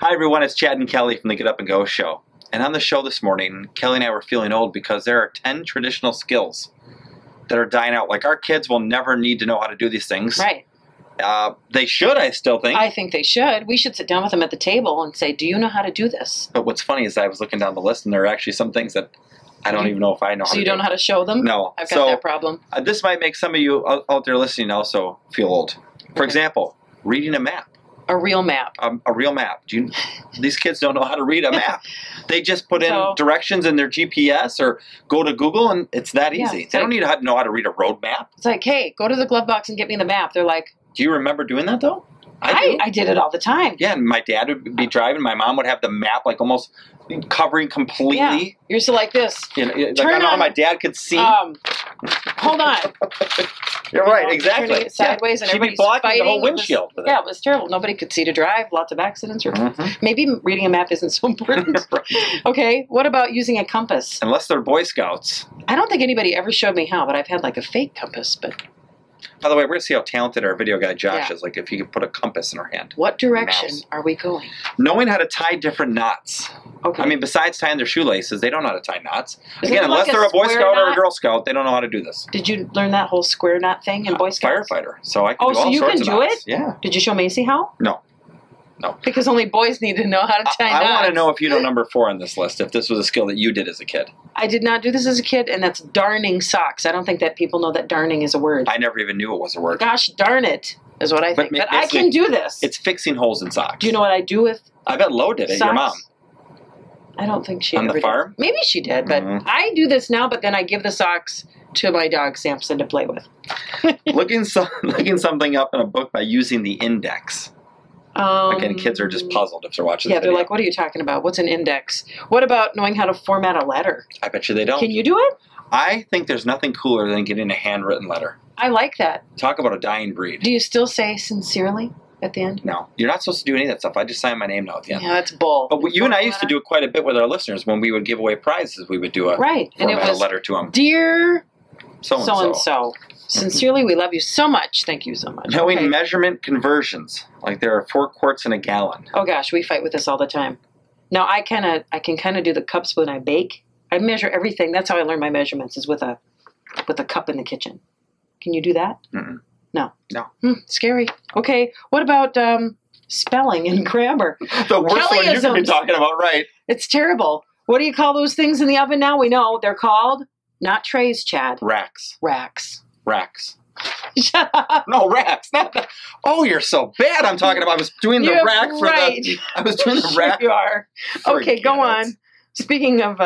Hi everyone, it's Chad and Kelly from the Get Up and Go show. And on the show this morning, Kelly and I were feeling old because there are 10 traditional skills that are dying out. Like, our kids will never need to know how to do these things. Right. They should, I still think. I think they should. We should sit down with them at the table and say, do you know how to do this? But what's funny is I was looking down the list and there are actually some things that I don't even know if I know how to do. So you don't know how to show them? No. I've got that problem. This might make some of you out there listening also feel old. For example, reading a map. A real map. A real map. These kids don't know how to read a map. They just put in directions in their GPS or go to Google, and it's that easy. They don't need to know how to read a road map. It's like, hey, go to the glove box and get me the map. They're like... Do you remember doing that, though? I did it all the time. Yeah, and my dad would be driving. My mom would have the map, like, almost covering completely. Yeah. You're still like this. You know, like, I don't know how my dad could see. Hold on. You're right, exactly. Turning it sideways, and everybody's blocking the whole windshield. Yeah, it was terrible. Nobody could see to drive. Lots of accidents. Maybe reading a map isn't so important. Right. Okay, what about using a compass? Unless they're Boy Scouts. I don't think anybody ever showed me how, but I've had like a fake compass. But by the way, we're going to see how talented our video guy Josh is, like if he could put a compass in her hand. What direction are we going? Knowing how to tie different knots. Okay. I mean, besides tying their shoelaces, they don't know how to tie knots. Again, unless they're a Boy Scout or a Girl Scout, they don't know how to do this. Did you learn that whole square knot thing in Boy Scouts? Firefighter. So I can do all sorts of knots. Oh, so you can do it? Yeah. Did you show Macy how? No. No. Because only boys need to know how to tie knots. I want to know if you know number 4 on this list, if this was a skill that you did as a kid. I did not do this as a kid, and that's darning socks. I don't think that people know that darning is a word. I never even knew it was a word. Gosh darn it, is what I think. But I can do this. It's fixing holes in socks. Do you know what I do with I bet Lo did it, your mom. I don't think she on ever the farm? did. Maybe she did, but I do this now, but then I give the socks to my dog Samson to play with. looking something up in a book by using the index. Again, kids are just puzzled if they're watching this video. They're like, what are you talking about? What's an index? What about knowing how to format a letter? I bet you they don't. Can you do it? I think there's nothing cooler than getting a handwritten letter. I like that. Talk about a dying breed. Do you still say sincerely at the end? No. You're not supposed to do any of that stuff. I just sign my name now at the end. Yeah, that's bull. But you and I used to do it quite a bit with our listeners. When we would give away prizes, we would do a letter to them. Dear so-and-so. Sincerely, we love you so much. Thank you so much. Knowing measurement conversions. Like there are 4 quarts in a gallon. Oh gosh, we fight with this all the time. Now I can kind of do the cups when I bake. I measure everything. That's how I learn my measurements, is with a cup in the kitchen. Can you do that? No. No. Scary. Okay. What about spelling and grammar? The worst one you could be talking about, right? It's terrible. What do you call those things in the oven now? We know they're called not trays, Chad. Racks. Racks. Racks. Shut up. No, racks. Not that. Oh, you're so bad. I'm talking about. I was doing the rack for the. I was doing the rack. You are. Okay, go on. Speaking of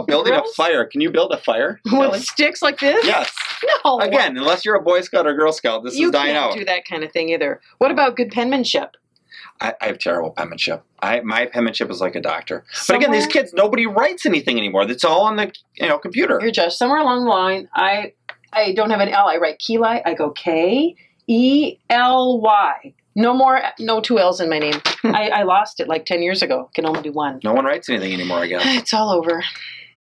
building a fire. Can you build a fire with sticks like this? Yes. No. Again, unless you're a Boy Scout or Girl Scout, this is dying out. You can't do that kind of thing either. What about good penmanship? I have terrible penmanship. My penmanship is like a doctor. But again, these kids, nobody writes anything anymore. It's all on the computer. You're just somewhere along the line. I don't have an L. I write Keli. I go K-E-L-Y. No 2 L's in my name. I lost it like 10 years ago. Can only do 1. No one writes anything anymore, I guess. It's all over.